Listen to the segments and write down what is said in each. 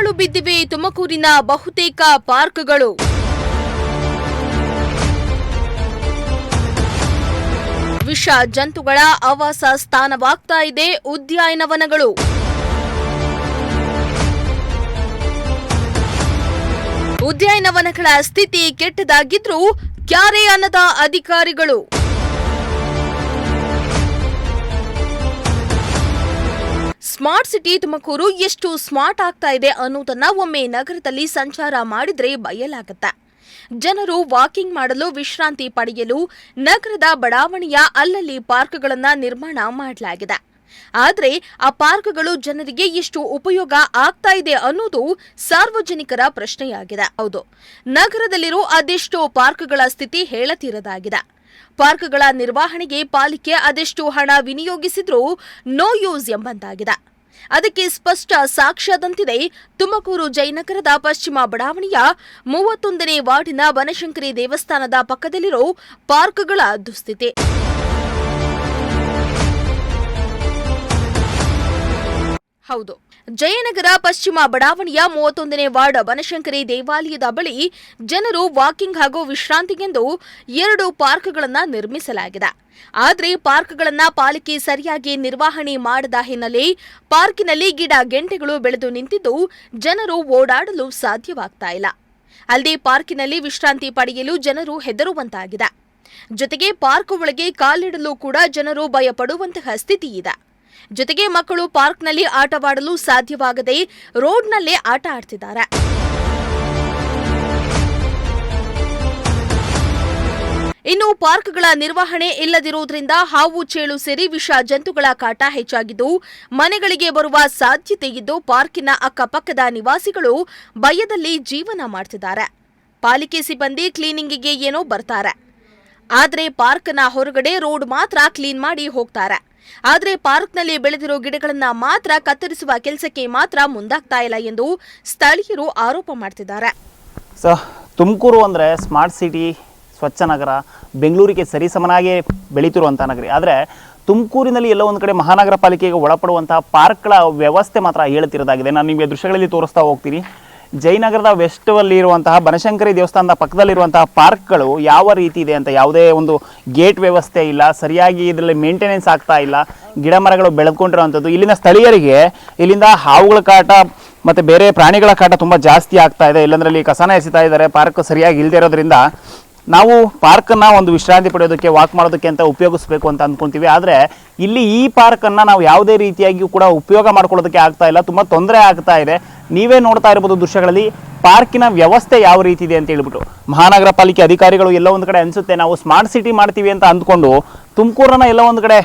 ಪಾಳು ಬಿದ್ದಿವೆ ತುಮಕೂರಿನ ಬಹುತೇಕ ಪಾರ್ಕ್ಗಳು. ವಿಷ ಜಂತುಗಳ ಆವಾಸ ಸ್ಥಾನವಾಗ್ತಾ ಇದೆ ಉದ್ಯಾನವನಗಳು. ಉದ್ಯಾನವನಗಳ ಸ್ಥಿತಿ ಕೆಟ್ಟದಾಗಿದ್ರೂ ಕ್ಯಾರೆ ಅನ್ನದ ಅಧಿಕಾರಿಗಳು. ಸ್ಮಾರ್ಟ್ ಸಿಟಿ ತುಮಕೂರು ಎಷ್ಟು ಸ್ಮಾರ್ಟ್ ಆಗ್ತಾ ಇದೆ ಅನ್ನೋದನ್ನ ಒಮ್ಮೆ ನಗರದಲ್ಲಿ ಸಂಚಾರ ಮಾಡಿದ್ರೆ ಬಯಲಾಗುತ್ತೆ. ಜನರು ವಾಕಿಂಗ್ ಮಾಡಲು, ವಿಶ್ರಾಂತಿ ಪಡೆಯಲು ನಗರದ ಬಡಾವಣೆಯ ಅಲ್ಲಲ್ಲಿ ಪಾರ್ಕ್ಗಳನ್ನು ನಿರ್ಮಾಣ ಮಾಡಲಾಗಿದೆ. ಆದರೆ ಆ ಪಾರ್ಕ್ಗಳು ಜನರಿಗೆ ಎಷ್ಟು ಉಪಯೋಗ ಆಗ್ತಾ ಇದೆ ಅನ್ನೋದು ಸಾರ್ವಜನಿಕರ ಪ್ರಶ್ನೆಯಾಗಿದೆ. ಹೌದು, ನಗರದಲ್ಲಿರೋ ಅದೆಷ್ಟೋ ಪಾರ್ಕ್ಗಳ ಸ್ಥಿತಿ ಹೇಳತೀರದಾಗಿದೆ. ಪಾರ್ಕ್ಗಳ ನಿರ್ವಹಣೆಗೆ ಪಾಲಿಕೆ ಅದೆಷ್ಟು ಹಣ ವಿನಿಯೋಗಿಸಿದ್ರೂ ನೋ ಯೂಸ್ ಎಂಬಂತಾಗಿದೆ. ಅದಕ್ಕೆ ಸ್ಪಷ್ಟ ಸಾಕ್ಷ್ಯದಂತಿದೆ ತುಮಕೂರು ಜಯನಗರದ ಪಶ್ಚಿಮ ಬಡಾವಣೆಯ 31ನೇ ವಾರ್ಡಿನ ಬನಶಂಕರಿ ದೇವಸ್ಥಾನದ ಪಕ್ಕದಲ್ಲಿರೋ ಪಾರ್ಕ್ಗಳ ದುಸ್ಥಿತಿ. ಹೌದು, ಜಯನಗರ ಪಶ್ಚಿಮ ಬಡಾವಣೆಯ 31ನೇ ವಾರ್ಡ್ ಬನಶಂಕರಿ ದೇವಾಲಯದ ಬಳಿ ಜನರು ವಾಕಿಂಗ್ ಹಾಗೂ ವಿಶ್ರಾಂತಿಗೆಂದು 2 ಪಾರ್ಕ್ಗಳನ್ನು ನಿರ್ಮಿಸಲಾಗಿದೆ. ಆದರೆ ಪಾರ್ಕ್ಗಳನ್ನು ಪಾಲಿಕೆ ಸರಿಯಾಗಿ ನಿರ್ವಹಣೆ ಮಾಡದ ಹಿನ್ನೆಲೆ ಪಾರ್ಕಿನಲ್ಲಿ ಗಿಡ ಗೆಂಟೆಗಳು ಬೆಳೆದು ನಿಂತಿದ್ದು ಜನರು ಓಡಾಡಲು ಸಾಧ್ಯವಾಗ್ತಾ ಇಲ್ಲ. ಅಲ್ಲದೆ ಪಾರ್ಕಿನಲ್ಲಿ ವಿಶ್ರಾಂತಿ ಪಡೆಯಲು ಜನರು ಹೆದರುವಂತಾಗಿದೆ. ಜೊತೆಗೆ ಪಾರ್ಕ್ ಒಳಗೆ ಕಾಲಿಡಲು ಕೂಡ ಜನರು ಭಯಪಡುವಂತಹ ಸ್ಥಿತಿ ಇದೆ. ಜೊತೆಗೆ ಮಕ್ಕಳು ಪಾರ್ಕ್ನಲ್ಲಿ ಆಟವಾಡಲು ಸಾಧ್ಯವಾಗದೆ ರೋಡ್ನಲ್ಲೇ ಆಟ ಆಡ್ತಿದ್ದಾರೆ. ಇನ್ನು ಪಾರ್ಕ್ಗಳ ನಿರ್ವಹಣೆ ಇಲ್ಲದಿರುವುದರಿಂದ ಹಾವು ಚೇಳು ಸೇರಿ ವಿಷ ಜಂತುಗಳ ಕಾಟ ಹೆಚ್ಚಾಗಿದ್ದು ಮನೆಗಳಿಗೆ ಬರುವ ಸಾಧ್ಯತೆ ಇದ್ದು ಪಾರ್ಕಿನ ಅಕ್ಕಪಕ್ಕದ ನಿವಾಸಿಗಳು ಭಯದಲ್ಲಿ ಜೀವನ ಮಾಡ್ತಿದ್ದಾರೆ. ಪಾಲಿಕೆ ಸಿಬ್ಬಂದಿ ಕ್ಲೀನಿಂಗಿಗೆ ಏನೋ ಬರ್ತಾರೆ, ಆದರೆ ಪಾರ್ಕ್ನ ಹೊರಗಡೆ ರೋಡ್ ಮಾತ್ರ ಕ್ಲೀನ್ ಮಾಡಿ ಹೋಗ್ತಾರೆ. ಆದರೆ ಪಾರ್ಕ್ನಲ್ಲಿ ಬೆಳೆದಿರೋ ಗಿಡಗಳನ್ನ ಮಾತ್ರ ಕತ್ತರಿಸುವ ಕೆಲಸಕ್ಕೆ ಮಾತ್ರ ಮುಂದಾಗ್ತಾ ಇಲ್ಲ ಎಂದು ಸ್ಥಳೀಯರು ಆರೋಪ ಮಾಡ್ತಿದ್ದಾರೆ. ತುಮಕೂರು ಅಂದರೆ ಸ್ಮಾರ್ಟ್ ಸಿಟಿ, ಸ್ವಚ್ಛ ನಗರ, ಬೆಂಗಳೂರಿಗೆ ಸರಿಸಮನಾಗಿ ಬೆಳೀತಿರುವಂಥ ನಗರಿ. ಆದರೆ ತುಮಕೂರಿನಲ್ಲಿ ಎಲ್ಲೋ ಒಂದು ಕಡೆ ಮಹಾನಗರ ಪಾಲಿಕೆಗೆ ಒಳಪಡುವಂತಹ ಪಾರ್ಕ್ಗಳ ವ್ಯವಸ್ಥೆ ಮಾತ್ರ ಹೇಳ್ತಿರೋದಾಗಿದೆ. ನಾನು ನಿಮಗೆ ದೃಶ್ಯಗಳಲ್ಲಿ ತೋರಿಸ್ತಾ ಹೋಗ್ತೀನಿ. ಜಯನಗರದ ವೆಸ್ಟಲ್ಲಿ ಇರುವಂತಹ ಬನಶಂಕರಿ ದೇವಸ್ಥಾನದ ಪಕ್ಕದಲ್ಲಿರುವಂತಹ ಪಾರ್ಕ್ಗಳು ಯಾವ ರೀತಿ ಇದೆ ಅಂತ ಯಾವುದೇ ಒಂದು ಗೇಟ್ ವ್ಯವಸ್ಥೆ ಇಲ್ಲ, ಸರಿಯಾಗಿ ಇದರಲ್ಲಿ ಮೇಂಟೆನೆನ್ಸ್ ಆಗ್ತಾ ಇಲ್ಲ, ಗಿಡ ಮರಗಳು ಬೆಳೆದುಕೊಂಡಿರುವಂಥದ್ದು. ಇಲ್ಲಿನ ಸ್ಥಳೀಯರಿಗೆ ಇಲ್ಲಿಂದ ಹಾವುಗಳ ಕಾಟ ಮತ್ತು ಬೇರೆ ಪ್ರಾಣಿಗಳ ಕಾಟ ತುಂಬ ಜಾಸ್ತಿ ಆಗ್ತಾ ಇದೆ. ಇಲ್ಲಾಂದ್ರೆ ಕಸನ ಎಸಿತಾ ಇದ್ದಾರೆ, ಪಾರ್ಕ್ ಸರಿಯಾಗಿ ಇಲ್ಲದೆ ಇರೋದ್ರಿಂದ ನಾವು ಪಾರ್ಕನ್ನು ಒಂದು ವಿಶ್ರಾಂತಿ ಪಡೆಯೋದಕ್ಕೆ, ವಾಕ್ ಮಾಡೋದಕ್ಕೆ ಅಂತ ಉಪಯೋಗಿಸ್ಬೇಕು ಅಂತ ಅಂದ್ಕೊತೀವಿ. ಆದರೆ ಇಲ್ಲಿ ಈ ಪಾರ್ಕನ್ನು ನಾವು ಯಾವುದೇ ರೀತಿಯಾಗಿಯೂ ಕೂಡ ಉಪಯೋಗ ಮಾಡ್ಕೊಳ್ಳೋದಕ್ಕೆ ಆಗ್ತಾ ಇಲ್ಲ, ತುಂಬ ತೊಂದರೆ ಆಗ್ತಾ ಇದೆ. ನೀವೇ ನೋಡ್ತಾ ಇರ್ಬೋದು ದೃಶ್ಯಗಳಲ್ಲಿ ಪಾರ್ಕಿನ ವ್ಯವಸ್ಥೆ ಯಾವ ರೀತಿ ಇದೆ ಅಂತ ಹೇಳ್ಬಿಟ್ಟು. ಮಹಾನಗರ ಪಾಲಿಕೆ ಅಧಿಕಾರಿಗಳು ಎಲ್ಲ ಒಂದು ಕಡೆ ಅನಿಸುತ್ತೆ ನಾವು ಸ್ಮಾರ್ಟ್ ಸಿಟಿ ಮಾಡ್ತೀವಿ ಅಂತ ಅಂದ್ಕೊಂಡು ತುಮಕೂರನ್ನ ಎಲ್ಲ ಒಂದು ಕಡೆ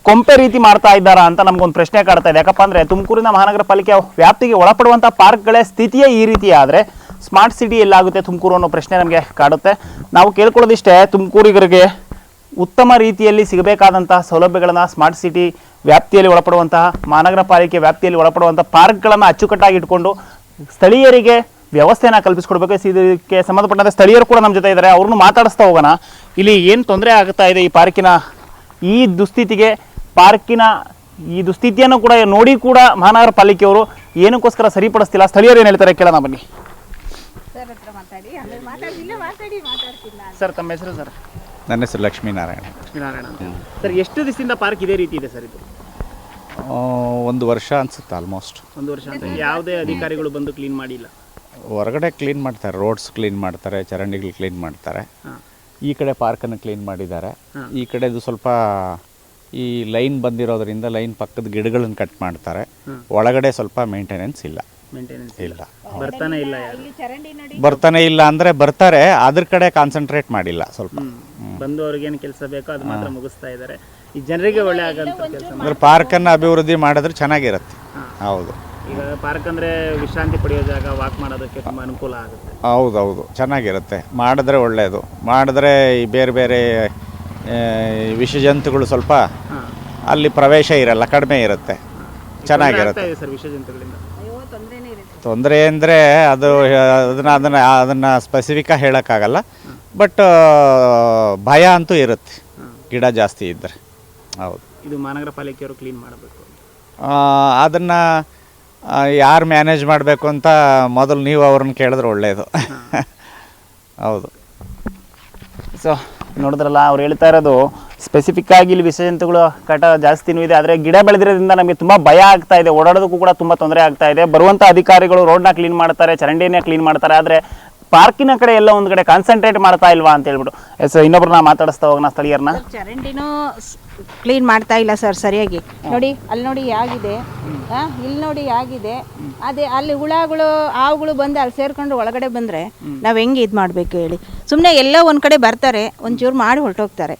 ಕೊಂಪೆ ರೀತಿ ಮಾಡ್ತಾ ಇದ್ದಾರಾ ಅಂತ ನಮಗೊಂದು ಪ್ರಶ್ನೆ ಕಾಡ್ತಾ ಇದೆ. ಯಾಕಪ್ಪ ಅಂದರೆ ತುಮಕೂರಿನ ಮಹಾನಗರ ಪಾಲಿಕೆ ವ್ಯಾಪ್ತಿಗೆ ಒಳಪಡುವಂಥ ಪಾರ್ಕ್ಗಳೇ ಸ್ಥಿತಿಯೇ ಈ ರೀತಿ ಆದರೆ ಸ್ಮಾರ್ಟ್ ಸಿಟಿ ಎಲ್ಲಾಗುತ್ತೆ ತುಮಕೂರು ಅನ್ನೋ ಪ್ರಶ್ನೆ ನಮಗೆ ಕಾಡುತ್ತೆ. ನಾವು ಕೇಳ್ಕೊಳ್ಳೋದಿಷ್ಟೇ, ತುಮಕೂರಿಗರಿಗೆ ಉತ್ತಮ ರೀತಿಯಲ್ಲಿ ಸಿಗಬೇಕಾದಂತಹ ಸೌಲಭ್ಯಗಳನ್ನು ಸ್ಮಾರ್ಟ್ ಸಿಟಿ ವ್ಯಾಪ್ತಿಯಲ್ಲಿ ಒಳಪಡುವಂತಹ ಮಹಾನಗರ ಪಾಲಿಕೆ ವ್ಯಾಪ್ತಿಯಲ್ಲಿ ಒಳಪಡುವಂಥ ಪಾರ್ಕ್ಗಳನ್ನು ಅಚ್ಚುಕಟ್ಟಾಗಿ ಇಟ್ಕೊಂಡು ಸ್ಥಳೀಯರಿಗೆ ವ್ಯವಸ್ಥೆನ ಕಲ್ಪಿಸ್ಕೊಡ್ಬೇಕು. ಇದಕ್ಕೆ ಸಂಬಂಧಪಟ್ಟಂತೆ ಸ್ಥಳೀಯರು ಕೂಡ ನಮ್ಮ ಜೊತೆ ಇದ್ದಾರೆ, ಅವ್ರನ್ನೂ ಮಾತಾಡಿಸ್ತಾ ಹೋಗೋಣ. ಇಲ್ಲಿ ಏನು ತೊಂದರೆ ಆಗ್ತಾ ಇದೆ ಈ ಪಾರ್ಕಿನ ಈ ದುಸ್ಥಿತಿಗೆ, ಪಾರ್ಕಿನ ಈ ದುಸ್ಥಿತಿಯನ್ನು ಕೂಡ ನೋಡಿ ಕೂಡ ಮಹಾನಗರ ಪಾಲಿಕೆಯವರು ಏನಕ್ಕೋಸ್ಕರ ಸರಿಪಡಿಸ್ತಿಲ್ಲ, ಸ್ಥಳೀಯರು ಏನು ಹೇಳ್ತಾರೆ ಕೇಳೋಣ ಬನ್ನಿ. ಸರ್ ತಮ್ಮ ಹೆಸರು? ಸರ್ ನನ್ನ ಹೆಸರು ಲಕ್ಷ್ಮೀನಾರಾಯಣ. ಸರ್ ಎಷ್ಟು ದಿವಸದಿಂದ ಪಾರ್ಕ್ ಇದೇ ರೀತಿ ಇದೆ ಸರ್? ಇದು 1 ವರ್ಷ ಅನ್ಸುತ್ತೆ, ಆಲ್ಮೋಸ್ಟ್ 1 ವರ್ಷ ಅಂತ. ಯಾವುದೇ ಅಧಿಕಾರಿಗಳು ಬಂದು ಕ್ಲೀನ್ ಮಾಡಿಲ್ಲ? ಹೊರಗಡೆ ಕ್ಲೀನ್ ಮಾಡ್ತಾರೆ, ರೋಡ್ಸ್ ಕ್ಲೀನ್ ಮಾಡ್ತಾರೆ, ಚರಂಡಿಗಳು ಕ್ಲೀನ್ ಮಾಡ್ತಾರೆ. ಈ ಕಡೆ ಪಾರ್ಕನ್ನು ಕ್ಲೀನ್ ಮಾಡಿದ್ದಾರೆ. ಈ ಕಡೆದು ಸ್ವಲ್ಪ ಈ ಲೈನ್ ಬಂದಿರೋದ್ರಿಂದ ಲೈನ್ ಪಕ್ಕದ ಗಿಡಗಳನ್ನು ಕಟ್ ಮಾಡ್ತಾರೆ. ಒಳಗಡೆ ಸ್ವಲ್ಪ ಮೇಂಟೆನೆನ್ಸ್ ಇಲ್ಲ. ಬರ್ತಾನೆ ಇಲ್ಲ ಅಂದ್ರೆ ಬರ್ತಾರೆ, ಅದ್ರ ಕಡೆ ಕಾನ್ಸಂಟ್ರೇಟ್ ಮಾಡಿಲ್ಲ. ಸ್ವಲ್ಪ ಬಂದು ಅವ್ರಿಗೇನು ಕೆಲಸ ಬೇಕೋ ಅದು ಮಾತ್ರ ಮುಗಿಸ್ತಾ ಇದ್ದಾರೆ. ಈ ಜನರಿಗೆ ಒಳ್ಳೆ ಆಗಂತ ಕೆಲಸ ಅಂದ್ರೆ ಪಾರ್ಕನ್ನು ಅಭಿವೃದ್ಧಿ ಮಾಡಿದ್ರೆ ಚೆನ್ನಾಗಿರುತ್ತೆ. ಹೌದು, ಈಗ ಪಾರ್ಕ್ ಅಂದ್ರೆ ವಿಶ್ರಾಂತಿ ಪಡೆಯೋ ಜಾಗ, ವಾಕ್ ಮಾಡೋದಕ್ಕೆ ತುಂಬ ಅನುಕೂಲ ಆಗುತ್ತೆ. ಹೌದೌದು, ಚೆನ್ನಾಗಿರುತ್ತೆ. ಮಾಡಿದ್ರೆ ಒಳ್ಳೆಯದು. ಮಾಡಿದ್ರೆ ಈ ಬೇರೆ ಬೇರೆ ವಿಷಜಂತುಗಳು ಸ್ವಲ್ಪ ಅಲ್ಲಿ ಪ್ರವೇಶ ಇರಲ್ಲ, ಕಡಿಮೆ ಇರುತ್ತೆ, ಚೆನ್ನಾಗಿರುತ್ತೆ. ತೊಂದರೆ ಅಂದರೆ ಅದನ್ನು ಸ್ಪೆಸಿಫಿಕ್ಕಾಗಿ ಹೇಳೋಕ್ಕಾಗಲ್ಲ. ಬಟ್ ಭಯ ಅಂತೂ ಇರುತ್ತೆ ಗಿಡ ಜಾಸ್ತಿ ಇದ್ದರೆ. ಹೌದು, ಇದು ಮಹಾನಗರ ಪಾಲಿಕೆಯವರು ಕ್ಲೀನ್ ಮಾಡಬೇಕು. ಅದನ್ನು ಯಾರು ಮ್ಯಾನೇಜ್ ಮಾಡಬೇಕು ಅಂತ ಮೊದಲು ನೀವು ಅವ್ರನ್ನ ಕೇಳಿದ್ರೆ ಒಳ್ಳೆಯದು. ಹೌದು. ಸೊ ನೋಡಿದ್ರಲ್ಲ, ಅವ್ರು ಹೇಳ್ತಾ ಇರೋದು ಸ್ಪೆಸಿಫಿಕ್ ಆಗಿ ಇಲ್ಲಿ ವಿಷಜಂತುಗಳು ಕಾಟ ಜಾಸ್ತಿನೂ ಇದೆ. ಆದರೆ ಗಿಡ ಬೆಳೆದಿರೋದ್ರಿಂದ ನಮಗೆ ತುಂಬ ಭಯ ಆಗ್ತಾ ಇದೆ, ಓಡಾಡೋದಕ್ಕೂ ಕೂಡ ತುಂಬ ತೊಂದರೆ ಆಗ್ತಾ ಇದೆ. ಬರುವಂಥ ಅಧಿಕಾರಿಗಳು ರೋಡ್ನ ಕ್ಲೀನ್ ಮಾಡ್ತಾರೆ, ಚರಂಡಿನೇ ಕ್ಲೀನ್ ಮಾಡ್ತಾರೆ, ಆದರೆ ಪಾರ್ಕಿನ ಕಡೆ ಎಲ್ಲ ಒಂದು ಕಡೆ ಕಾನ್ಸಂಟ್ರೇಟ್ ಮಾಡ್ತಾ ಇಲ್ವಾ ಅಂತ ಹೇಳ್ಬಿಟ್ಟು ಸೊ ಇನ್ನೊಬ್ರನ್ನ ಮಾತಾಡಿಸ್ತಾ ಹೋಗೋಣ ಸ್ಥಳೀಯರನ್ನ. ಚರಂಡಿನೂ ಕ್ಲೀನ್ ಮಾಡ್ತಾ ಇಲ್ಲ ಸರ್ ಸರಿಯಾಗಿ. ನೋಡಿ ಅಲ್ಲಿ ನೋಡಿ ಆಗಿದೆ, ಇಲ್ಲಿ ನೋಡಿ ಆಗಿದೆ. ಅದೇ ಅಲ್ಲಿ ಹುಳಗಳು ಹಾವುಗಳು ಬಂದು ಅಲ್ಲಿ ಸೇರ್ಕೊಂಡು ಒಳಗಡೆ ಬಂದರೆ ನಾವು ಹೆಂಗೆ ಇದು ಮಾಡಬೇಕು ಹೇಳಿ. ಸುಮ್ಮನೆ ಎಲ್ಲ ಒಂದು ಕಡೆ ಬರ್ತಾರೆ, ಒಂಚೂರು ಮಾಡಿ ಹೊರಟೋಗ್ತಾರೆ.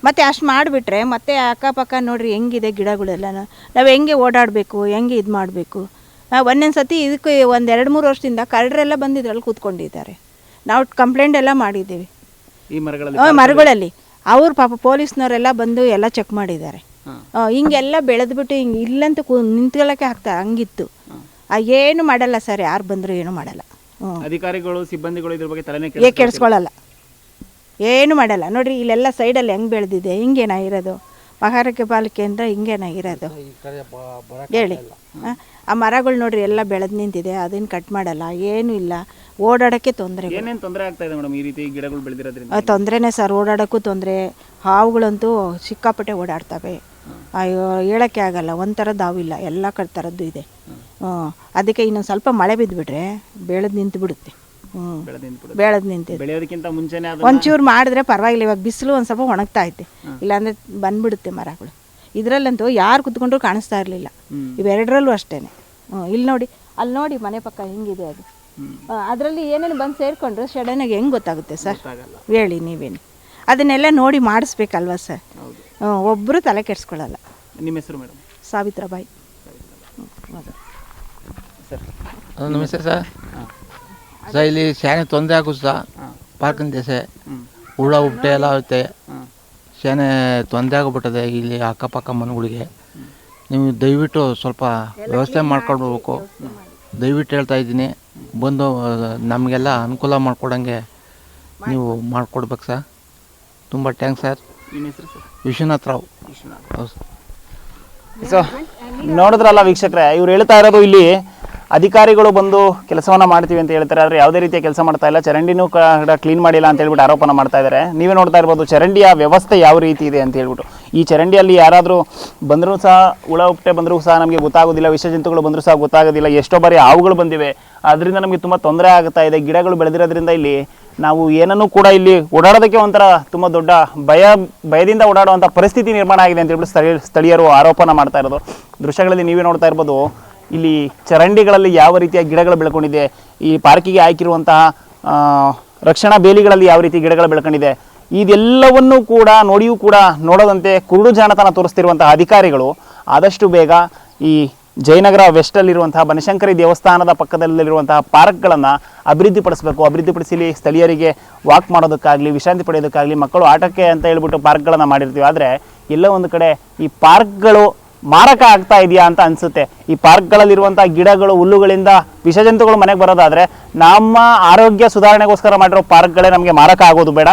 ಮತ್ತು ಅಷ್ಟು ಮಾಡಿಬಿಟ್ರೆ ಮತ್ತೆ ಅಕ್ಕಪಕ್ಕ ನೋಡಿರಿ ಹೆಂಗಿದೆ ಗಿಡಗಳೆಲ್ಲ, ನಾವು ಹೆಂಗೆ ಓಡಾಡಬೇಕು, ಹೆಂಗೆ ಇದು ಮಾಡಬೇಕು. ಒಂದೊಂದು ಸತಿ ಇದಕ್ಕೆ ಒಂದು 2-3 ವರ್ಷದಿಂದ ಕಳ್ಳರೆಲ್ಲ ಬಂದಿದ್ರಲ್ಲಿ ಕೂತ್ಕೊಂಡಿದ್ದಾರೆ. ನಾವು ಕಂಪ್ಲೇಂಟ್ ಎಲ್ಲ ಮಾಡಿದ್ದೀವಿ ಈ ಮರಗಳಲ್ಲಿ. ಅವ್ರು ಪಾಪ ಪೊಲೀಸ್ನವರೆಲ್ಲ ಬಂದು ಎಲ್ಲ ಚೆಕ್ ಮಾಡಿದ್ದಾರೆ. ಹಿಂಗೆಲ್ಲ ಬೆಳೆದ್ಬಿಟ್ಟು ಹಿಂಗೆ ಇಲ್ಲಂತೂ ನಿಂತ್ಕೊಳ್ಳೋಕ್ಕೆ ಆಗ್ತಾ ಹಂಗಿತ್ತು. ಏನು ಮಾಡಲ್ಲ ಸರ್, ಯಾರು ಬಂದರೂ ಏನು ಮಾಡಲ್ಲ. ಅಧಿಕಾರಿಗಳು ಸಿಬ್ಬಂದಿಗಳು ಇದ್ರ ಬಗ್ಗೆ ತಲೆನೇ ಕೆಡಿಸ್ಕೊಳ್ಳಲ್ಲ, ಏನು ಮಾಡಲ್ಲ. ನೋಡಿರಿ ಇಲ್ಲೆಲ್ಲ ಸೈಡಲ್ಲಿ ಹೆಂಗೆ ಬೆಳೆದಿದೆ, ಹಿಂಗೇನ ಇರೋದು ಮಹಾನಗರ ಪಾಲಿಕೆಯಿಂದ ಹಿಂಗೇನ ಇರೋದು ಹೇಳಿ. ಆ ಮರಗಳು ನೋಡ್ರಿ ಎಲ್ಲ ಬೆಳೆದು ನಿಂತಿದೆ, ಅದನ್ನು ಕಟ್ ಮಾಡಲ್ಲ, ಏನೂ ಇಲ್ಲ. ಓಡಾಡೋಕ್ಕೆ ತೊಂದರೆ. ಏನೇನು ತೊಂದರೆ ಆಗ್ತಾ ಇದೆ ಮೇಡಮ್ ಈ ರೀತಿ ಗಿಡಗಳು ಬೆಳೆದಿರೋದ್ರಿಂದ? ತೊಂದರೆನೇ ಸರ್, ಓಡಾಡೋಕ್ಕೂ ತೊಂದರೆ. ಹಾವುಗಳಂತೂ ಸಿಕ್ಕಾಪಟ್ಟೆ ಓಡಾಡ್ತವೆ. ಅಯ್ಯೋ ಹೇಳೋಕ್ಕೆ ಆಗಲ್ಲ, ಒಂಥರ ದಾವಿಲ್ಲ, ಎಲ್ಲ ಥರದ್ದು ಇದೆ. ಅದಕ್ಕೆ ಇನ್ನೊಂದು ಸ್ವಲ್ಪ ಮಳೆ ಬಿದ್ದುಬಿಟ್ರೆ ಬೆಳೆದು ನಿಂತು ಬಿಡುತ್ತೆ. ಬೆಳೆದು ನಿಂತಿದೆ. ಬೆಳೆಯೋದಕ್ಕಿಂತ ಮುಂಚೆನೇ ಒಂಚೂರು ಮಾಡಿದ್ರೆ ಪರವಾಗಿಲ್ಲ. ಇವಾಗ ಬಿಸಿಲು ಒಂದು ಸ್ವಲ್ಪ ಒಣಗ್ತಾ ಐತೆ, ಇಲ್ಲಾಂದರೆ ಬಂದ್ಬಿಡುತ್ತೆ ಮರಗಳು. ಇದರಲ್ಲಂತೂ ಯಾರು ಕುತ್ಕೊಂಡ್ರು ಕಾಣಿಸ್ತಾ ಇರಲಿಲ್ಲ. ಇವೆರಡರಲ್ಲೂ ಅಷ್ಟೇ. ಇಲ್ಲಿ ನೋಡಿ, ಅಲ್ಲಿ ನೋಡಿ ಮನೆ ಪಕ್ಕ ಹೆಂಗಿದೆ ಅದು. ಅದರಲ್ಲಿ ಏನೇನು ಬಂದು ಸೇರಿಕೊಂಡ್ರೆ ಸಡನ್ನಾಗಿ ಹೆಂಗೆ ಗೊತ್ತಾಗುತ್ತೆ ಸರ್ ಹೇಳಿ ನೀವೇನು? ಅದನ್ನೆಲ್ಲ ನೋಡಿ ಮಾಡಿಸ್ಬೇಕಲ್ವ ಸರ್. ಒಬ್ಬರು ತಲೆ ಕೆಡಿಸ್ಕೊಳ್ಳಲ್ಲ. ನಿಮ್ಮ ಹೆಸರು ಮೇಡಮ್? ಸಾವಿತ್ರಬಾಯಿ. ನಮಸ್ತೆ ಸರ್. ಸರ್ ಇಲ್ಲಿ ಶಾನೆ ತೊಂದರೆ ಆಗುತ್ತೆ ಸರ್. ಪಾರ್ಕಿನ ದೇಸೆ ಹುಳ ಉಪ್ಪೆ ಎಲ್ಲ ಆಗುತ್ತೆ, ಶಾನೆ ತೊಂದರೆ ಆಗಿಬಿಟ್ಟದೆ ಇಲ್ಲಿ ಅಕ್ಕಪಕ್ಕ ಮನೆಗಳಿಗೆ. ನೀವು ದಯವಿಟ್ಟು ಸ್ವಲ್ಪ ವ್ಯವಸ್ಥೆ ಮಾಡ್ಕೊಳ್ಬೇಕು, ದಯವಿಟ್ಟು ಹೇಳ್ತಾ ಇದ್ದೀನಿ. ಬಂದು ನಮಗೆಲ್ಲ ಅನುಕೂಲ ಮಾಡಿಕೊಡಂಗೆ ನೀವು ಮಾಡಿಕೊಡ್ಬೇಕು ಸರ್. ತುಂಬ ಟ್ಯಾಂಕ್ಸ್ ಸರ್. ವಿಶ್ವನಾಥ್ ರಾವ್. ಹೌದು. ಸೊ ನೋಡಿದ್ರಲ್ಲ ವೀಕ್ಷಕರೇ, ಇವ್ರು ಹೇಳ್ತಾ ಇರೋದು ಇಲ್ಲಿ ಅಧಿಕಾರಿಗಳು ಬಂದು ಕೆಲಸವನ್ನ ಮಾಡ್ತೀವಿ ಅಂತ ಹೇಳ್ತಾರೆ, ಆದರೆ ಯಾವುದೇ ರೀತಿಯ ಕೆಲಸ ಮಾಡ್ತಾ ಇಲ್ಲ. ಚರಂಡಿನೂ ಕ್ಲೀನ್ ಮಾಡಿಲ್ಲ ಅಂತ ಹೇಳ್ಬಿಟ್ಟು ಆರೋಪನ ಮಾಡ್ತಾ ಇದ್ದಾರೆ. ನೀವೇ ನೋಡ್ತಾ ಇರ್ಬೋದು ಚರಂಡಿಯ ವ್ಯವಸ್ಥೆ ಯಾವ ರೀತಿ ಇದೆ ಅಂತ ಹೇಳ್ಬಿಟ್ಟು. ಈ ಚರಂಡಿಯಲ್ಲಿ ಯಾರಾದರೂ ಬಂದರೂ ಸಹ, ಹುಳ ಉಪ್ಪೆ ಬಂದರೂ ಸಹ ನಮಗೆ ಗೊತ್ತಾಗೋದಿಲ್ಲ, ವಿಷಜಂತುಗಳು ಬಂದರೂ ಸಹ ಗೊತ್ತಾಗೋದಿಲ್ಲ. ಎಷ್ಟೋ ಬಾರಿ ಹಾವುಗಳು ಬಂದಿವೆ, ಅದರಿಂದ ನಮಗೆ ತುಂಬ ತೊಂದರೆ ಆಗ್ತಾ ಇದೆ. ಗಿಡಗಳು ಬೆಳೆದಿರೋದ್ರಿಂದ ಇಲ್ಲಿ ನಾವು ಏನನ್ನೂ ಕೂಡ ಇಲ್ಲಿ ಓಡಾಡೋದಕ್ಕೆ ಒಂಥರ ತುಂಬ ದೊಡ್ಡ ಭಯದಿಂದ ಓಡಾಡುವಂಥ ಪರಿಸ್ಥಿತಿ ನಿರ್ಮಾಣ ಆಗಿದೆ ಅಂತ ಹೇಳ್ಬಿಟ್ಟು ಸ್ಥಳೀಯರು ಆರೋಪನ ಮಾಡ್ತಾ ಇರೋದು. ದೃಶ್ಯಗಳಲ್ಲಿ ನೀವೇ ನೋಡ್ತಾ ಇರ್ಬೋದು, ಇಲ್ಲಿ ಚರಂಡಿಗಳಲ್ಲಿ ಯಾವ ರೀತಿಯ ಗಿಡಗಳು ಬೆಳ್ಕೊಂಡಿದೆ, ಈ ಪಾರ್ಕಿಗೆ ಹಾಕಿರುವಂತಹ ರಕ್ಷಣಾ ಬೇಲಿಗಳಲ್ಲಿ ಯಾವ ರೀತಿ ಗಿಡಗಳು ಬೆಳ್ಕೊಂಡಿದೆ, ಇದೆಲ್ಲವನ್ನೂ ಕೂಡ ನೋಡಿಯೂ ಕೂಡ ನೋಡದಂತೆ ಕುರುಡು ಜಾಣತನ ತೋರಿಸ್ತಿರುವಂತಹ ಅಧಿಕಾರಿಗಳು ಆದಷ್ಟು ಬೇಗ ಈ ಜಯನಗರ ವೆಸ್ಟಲ್ಲಿರುವಂತಹ ಬನಶಂಕರಿ ದೇವಸ್ಥಾನದ ಪಕ್ಕದಲ್ಲಿರುವಂತಹ ಪಾರ್ಕ್ಗಳನ್ನು ಅಭಿವೃದ್ಧಿಪಡಿಸಬೇಕು. ಅಭಿವೃದ್ಧಿಪಡಿಸಿ ಸ್ಥಳೀಯರಿಗೆ ವಾಕ್ ಮಾಡೋದಕ್ಕಾಗಲಿ, ವಿಶ್ರಾಂತಿ ಪಡೆಯೋದಕ್ಕಾಗಲಿ, ಮಕ್ಕಳು ಆಟಕ್ಕೆ ಅಂತ ಹೇಳ್ಬಿಟ್ಟು ಪಾರ್ಕ್ಗಳನ್ನು ಮಾಡಿರ್ತೀವಿ. ಆದರೆ ಎಲ್ಲ ಒಂದು ಕಡೆ ಈ ಪಾರ್ಕ್ಗಳು ಮಾರಕ ಆಗ್ತಾ ಇದೆಯಾ ಅಂತ ಅನಿಸುತ್ತೆ. ಈ ಪಾರ್ಕ್ಗಳಲ್ಲಿರುವಂಥ ಗಿಡಗಳು, ಹುಲ್ಲುಗಳಿಂದ ವಿಷಜಂತುಗಳು ಮನೆಗೆ ಬರೋದಾದರೆ ನಮ್ಮ ಆರೋಗ್ಯ ಸುಧಾರಣೆಗೋಸ್ಕರ ಮಾಡಿರೋ ಪಾರ್ಕ್ಗಳೇ ನಮಗೆ ಮಾರಕ ಆಗೋದು ಬೇಡ.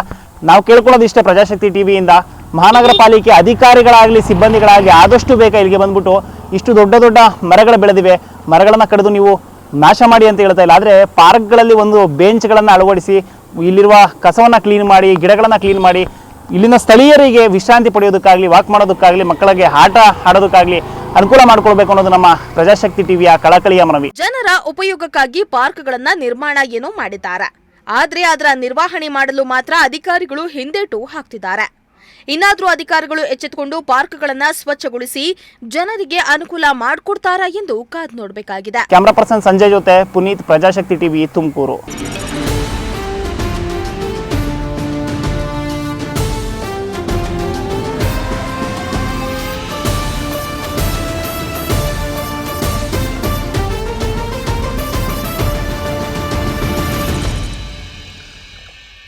ನಾವು ಕೇಳ್ಕೊಳ್ಳೋದು ಇಷ್ಟೇ ಪ್ರಜಾಶಕ್ತಿ ಟಿವಿಯಿಂದ, ಮಹಾನಗರ ಪಾಲಿಕೆ ಅಧಿಕಾರಿಗಳಾಗಲಿ ಸಿಬ್ಬಂದಿಗಳಾಗಲಿ ಆದಷ್ಟು ಬೇಗ ಇಲ್ಲಿಗೆ ಬಂದ್ಬಿಟ್ಟು ಇಷ್ಟು ದೊಡ್ಡ ದೊಡ್ಡ ಮರಗಳು ಬೆಳೆದಿವೆ, ಮರಗಳನ್ನು ಕಡಿದು ನೀವು ನಾಶ ಮಾಡಿ ಅಂತ ಹೇಳ್ತಾ ಇಲ್ಲ, ಆದರೆ ಪಾರ್ಕ್ಗಳಲ್ಲಿ ಒಂದು ಬೆಂಚ್ಗಳನ್ನು ಅಳವಡಿಸಿ ಇಲ್ಲಿರುವ ಕಸವನ್ನು ಕ್ಲೀನ್ ಮಾಡಿ, ಗಿಡಗಳನ್ನು ಕ್ಲೀನ್ ಮಾಡಿ, ಇಲ್ಲಿನ ಸ್ಥಳೀಯರಿಗೆ ವಿಶ್ರಾಂತಿ ಪಡೆಯೋದಕ್ಕಾಗಲಿ, ವಾಕ್ ಮಾಡೋದಕ್ಕಾಗಲಿ, ಮಕ್ಕಳಿಗೆ ಆಟ ಆಡೋದಕ್ಕಾಗಲಿ ಅನುಕೂಲ ಮಾಡಿಕೊಳ್ಬೇಕು ಅನ್ನೋದು ನಮ್ಮ ಪ್ರಜಾಶಕ್ತಿ ಟಿವಿಯ ಕಳಕಳಿಯ ಮನವಿ. ಜನರ ಉಪಯೋಗಕ್ಕಾಗಿ ಪಾರ್ಕ್ಗಳನ್ನ ನಿರ್ಮಾಣ ಏನೋ ಮಾಡಿದ್ದಾರೆ, ಆದ್ರೆ ಅದರ ನಿರ್ವಹಣೆ ಮಾಡಲು ಮಾತ್ರ ಅಧಿಕಾರಿಗಳು ಹಿಂದೇಟು ಹಾಕ್ತಿದ್ದಾರೆ. ಇನ್ನಾದ್ರೂ ಅಧಿಕಾರಿಗಳು ಎಚ್ಚೆತ್ತುಕೊಂಡು ಪಾರ್ಕ್ಗಳನ್ನ ಸ್ವಚ್ಛಗೊಳಿಸಿ ಜನರಿಗೆ ಅನುಕೂಲ ಮಾಡಿಕೊಡ್ತಾರಾ ಎಂದು ಕಾದು ನೋಡಬೇಕಾಗಿದೆ. ಕ್ಯಾಮರಾ ಪರ್ಸನ್ ಸಂಜಯ್ ಜೊತೆ ಪುನೀತ್, ಪ್ರಜಾಶಕ್ತಿ ಟಿವಿ, ತುಮಕೂರು.